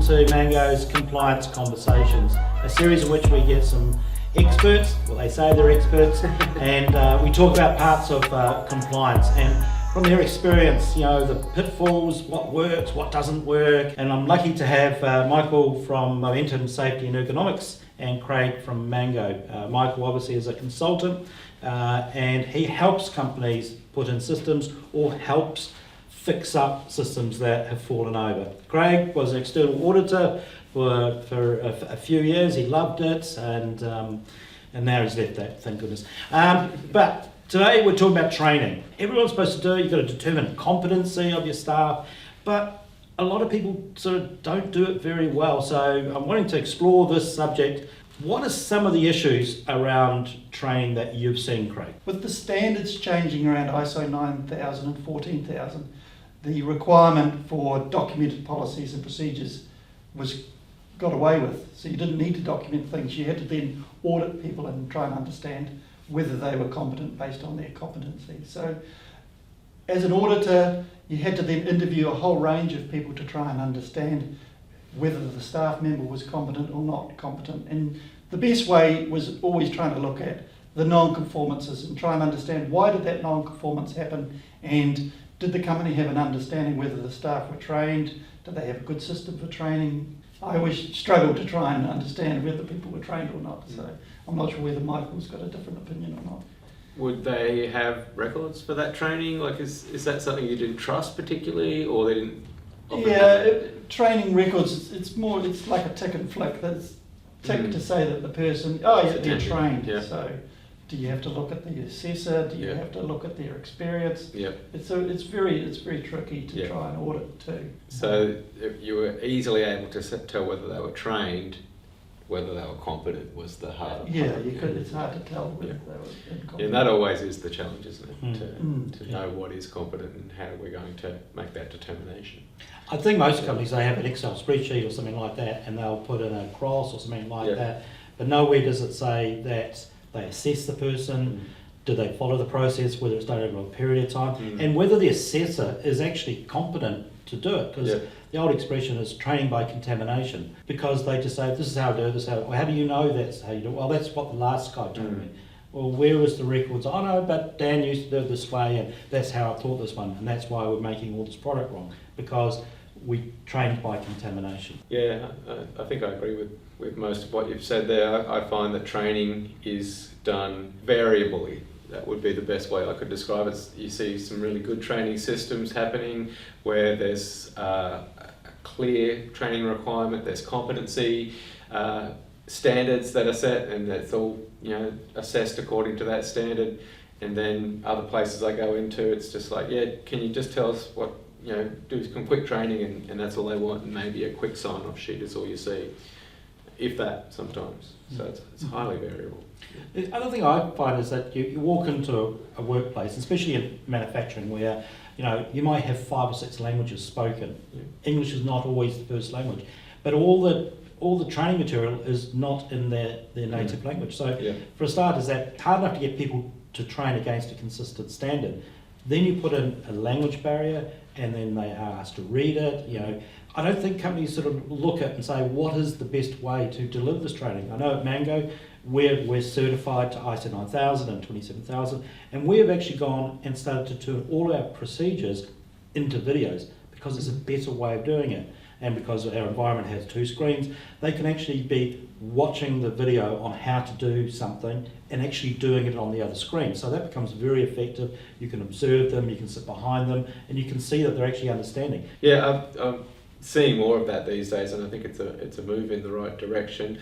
to Mango's Compliance Conversations, a series in which we get some experts, well they say they're experts, and we talk about parts of compliance and from their experience, you know, the pitfalls, what works, what doesn't work. And I'm lucky to have Michael from Momentum Safety Ergonomics and Craig from Mango. Michael obviously is a consultant and he helps companies put in systems or helps fix up systems that have fallen over. Craig was an external auditor for a few years. He loved it, and now he's left that, thank goodness. But today we're talking about training. Everyone's supposed to do it. You've got to determine competency of your staff, but a lot of people sort of don't do it very well. So I'm wanting to explore this subject. What are some of the issues around training that you've seen, Craig? With the standards changing around ISO 9000 and 14000, the requirement for documented policies and procedures was got away with. So you didn't need to document things. You had to then audit people and try and understand whether they were competent based on their competency. So as an auditor, you had to then interview a whole range of people to try and understand whether the staff member was competent or not competent. And the best way was always trying to look at the non-conformances and try and understand why did that non-conformance happen, and did the company have an understanding whether the staff were trained? Did they have a good system for training? I always struggled to try and understand whether people were trained or not. So I'm not sure whether Michael's got a different opinion or not. Would they have records for that training? Like, is that something you didn't trust particularly, or they didn't? Training records, it's like a tick and flick. There's tick to say that the person, they're trained. Yeah. So do you have to look at the assessor? Do you have to look at their experience? Yeah. It's very tricky to try and audit too. So if you were easily able to tell whether they were trained, whether they were competent was the hard part. Yeah, you could. It's hard to tell whether they were incompetent. And that always is the challenge, isn't it? To know what is competent and how we're going to make that determination. I think most companies, they have an Excel spreadsheet or something like that, and they'll put in a cross or something like that, but nowhere does it say that they assess the person, do they follow the process, whether it's done over a period of time, and whether the assessor is actually competent to do it, because the old expression is training by contamination, because they just say, this is how I do it, this is how, well, how do you know that's how you do it? Well, that's what the last guy told me. Well, where was the records? Oh no, but Dan used to do it this way, and that's how I taught this one, and that's why we're making all this product wrong, because we trained by contamination. Yeah, I think I agree with most of what you've said there. I find that training is done variably. That would be the best way I could describe it. You see some really good training systems happening where there's a clear training requirement, there's competency, standards that are set, and that's all assessed according to that standard. And then other places I go into, it's just like, can you just tell us what, do some quick training, and that's all they want, and maybe a quick sign-off sheet is all you see, if that sometimes. So it's highly variable. The other thing I find is that you walk into a workplace, especially in manufacturing, where you might have 5 or 6 languages spoken. English is not always the first language, but all the training material is not in their native language. So for a start, is that hard enough to get people to train against a consistent standard. Then you put in a language barrier, and then they are asked to read it. I don't think companies sort of look at and say, what is the best way to deliver this training? I know at Mango, we're certified to ISO 9000 and 27000, and we've actually gone and started to turn all our procedures into videos, because it's a better way of doing it. And because our environment has 2 screens, they can actually be watching the video on how to do something and actually doing it on the other screen. So that becomes very effective. You can observe them, you can sit behind them, and you can see that they're actually understanding. Yeah, I'm seeing more of that these days, and I think it's a move in the right direction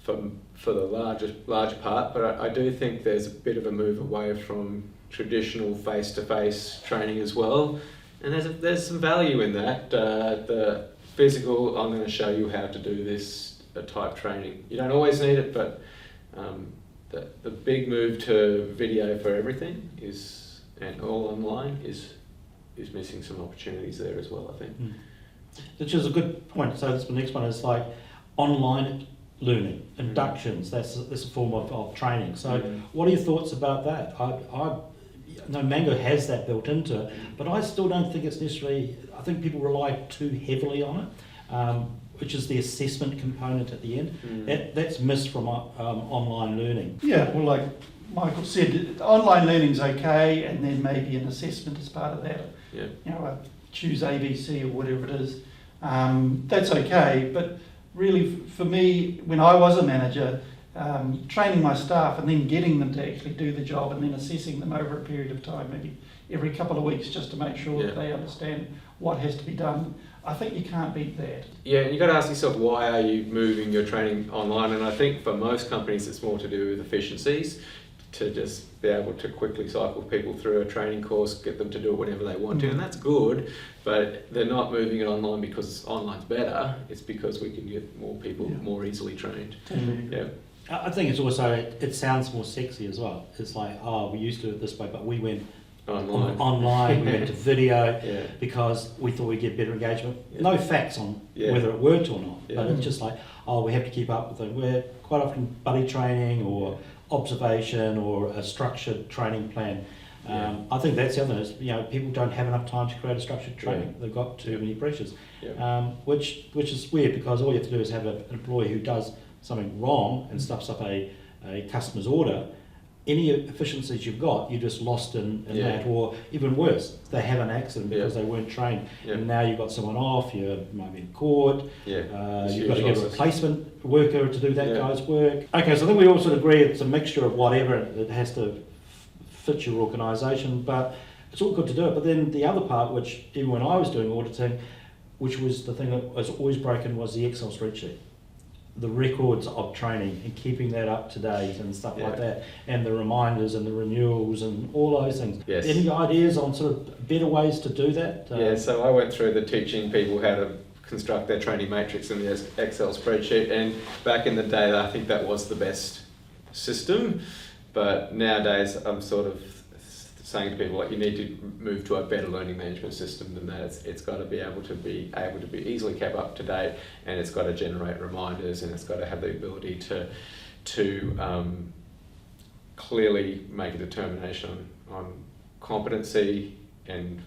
for the larger part. But I do think there's a bit of a move away from traditional face-to-face training as well. And there's some value in that. The physical, I'm going to show you how to do this type training. You don't always need it, but the big move to video for everything and all online is missing some opportunities there as well, I think. Which is a good point. So the next one is like online learning, inductions. That's a form of training. So what are your thoughts about that? No, Mango has that built into it, but I still don't think it's necessarily, I think people rely too heavily on it. which is the assessment component at the end. That's missed from online learning. Yeah, well, like Michael said, online learning's okay, and then maybe an assessment as part of that. Yeah. You know, choose ABC or whatever it is. That's okay, but really for me, when I was a manager, training my staff and then getting them to actually do the job and then assessing them over a period of time, maybe every couple of weeks, just to make sure that they understand what has to be done. I think you can't beat that. Yeah, you've got to ask yourself, why are you moving your training online? And I think for most companies it's more to do with efficiencies, to just be able to quickly cycle people through a training course, get them to do it whenever they want to, and that's good, but they're not moving it online because online's better, it's because we can get more people more easily trained. Yeah. I think it's also, it sounds more sexy as well. It's like, oh, we used to do it this way, but we went online, we went to video because we thought we'd get better engagement. No facts on whether it worked or not, but it's just like, oh, we have to keep up with it. We're quite often buddy training or observation or a structured training plan. I think that's the other thing is, you know, people don't have enough time to create a structured training. They've got too many pressures, which is weird, because all you have to do is have an employee who does something wrong and stuffs up a customer's order. Any efficiencies you've got, you're just lost in that, or even worse, they have an accident because they weren't trained, and now you've got someone off, you might be in court, you've got to get a replacement worker to do that guy's work. Okay, so I think we all sort of agree it's a mixture of whatever, it has to fit your organisation, but it's all good to do it. But then the other part, which even when I was doing auditing, which was the thing that was always broken, was the Excel spreadsheet. The records of training and keeping that up to date and stuff like that, and the reminders and the renewals and all those things. Yes. Any ideas on sort of better ways to do that? So I went through the teaching people how to construct their training matrix in the Excel spreadsheet, and back in the day I think that was the best system, but nowadays I'm sort of saying to people, like, you need to move to a better learning management system than that. It's got to be able to be easily kept up to date, and it's got to generate reminders, and it's got to have the ability to clearly make a determination on competency and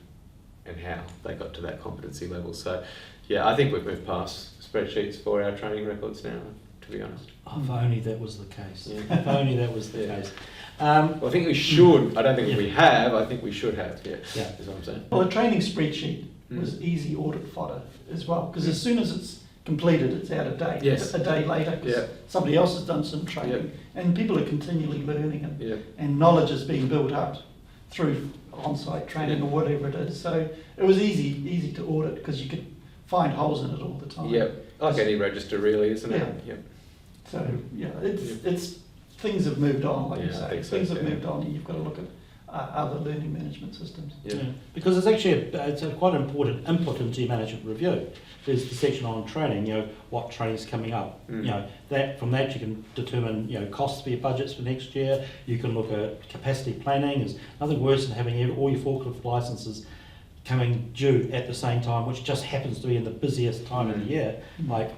how they got to that competency level. So yeah, I think we've moved past spreadsheets for our training records now, to be honest. Oh, if only that was the case. If only that was the case. Well, I think we should. I don't think we have. I think we should have. Is what I'm saying. Well, a training spreadsheet was easy audit fodder as well, because as soon as it's completed, it's out of date. Yes. A day later, because somebody else has done some training, and people are continually learning, and knowledge is being built up through on-site training or whatever it is. So it was easy to audit because you could find holes in it all the time. Like any register, really, isn't it? So it's things have moved on, like you say. Things have moved on, and you've got to look at other learning management systems. Because it's actually it's a quite important input into your management review. There's the section on training, you know, what training's coming up. You know, from that you can determine, you know, costs for your budgets for next year. You can look at capacity planning. There's nothing worse than having all your forklift licenses coming due at the same time, which just happens to be in the busiest time of the year, like,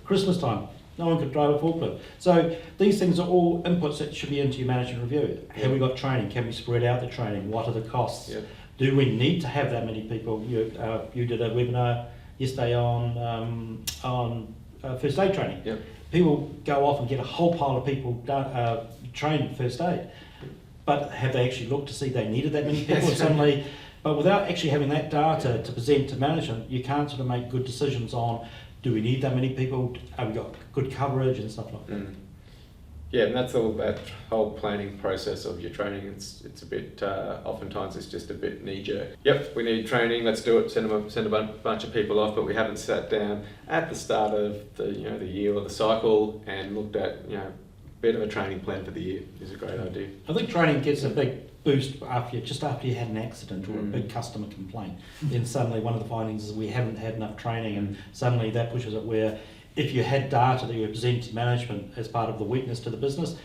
Christmas time. No one could drive a forklift. So these things are all inputs that should be into your management review. Have we got training? Can we spread out the training? What are the costs? Do we need to have that many people? You did a webinar yesterday on first aid training. People go off and get a whole pile of people trained first aid, but have they actually looked to see they needed that many people? Suddenly, but without actually having that data to present to management, you can't sort of make good decisions on, do we need that many people? Have we got good coverage and stuff like that? Yeah, and that's all that whole planning process of your training. It's a bit, oftentimes it's just a bit knee-jerk. Yep, we need training, let's do it, send a bunch of people off, but we haven't sat down at the start of the year or the cycle and looked at, a bit of a training plan for the year is a great idea. I think training gets a big boost after you had an accident or a big customer complaint. Then suddenly one of the findings is we haven't had enough training, and suddenly that pushes it where if you had data that you were presenting to management as part of the weakness to the business,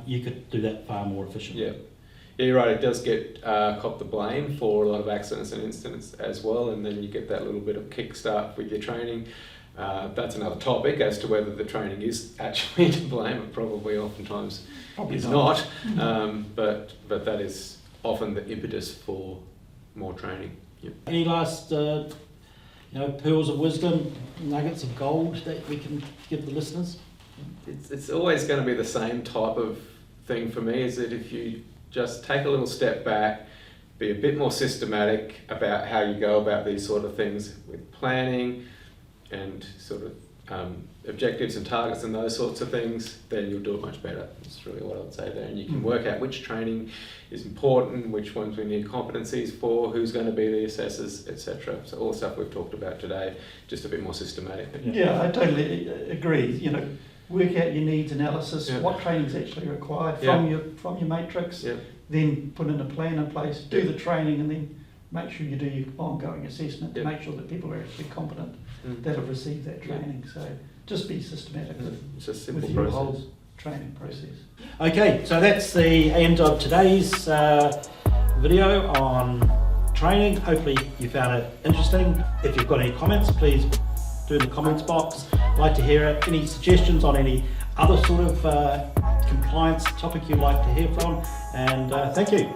you could do that far more efficiently. Yeah, you're right. It does get cop the blame for a lot of accidents and incidents as well, and then you get that little bit of kickstart with your training. That's another topic as to whether the training is actually to blame. It probably oftentimes is not, but that is often the impetus for more training. Any last pearls of wisdom, nuggets of gold that we can give the listeners? It's always going to be the same type of thing for me, is that if you just take a little step back, be a bit more systematic about how you go about these sort of things with planning and sort of objectives and targets and those sorts of things, then you'll do it much better. That's really what I would say there. And you can work out which training is important, which ones we need competencies for, who's going to be the assessors, etc. So all the stuff we've talked about today, just a bit more systematic. Yeah, I totally agree. Work out your needs analysis, Yeah. what training is actually required Yeah. from your matrix, Yeah. then put in a plan in place, do the training, and then make sure you do your ongoing assessment to Yeah. make sure that people are actually competent Mm. that have received that training. So just be systematic It's a simple with your process. whole training process. Okay, so that's the end of today's video on training. Hopefully you found it interesting. If you've got any comments, please do in the comments box. I'd like to hear it. Any suggestions on any other sort of compliance topic you'd like to hear from. And thank you.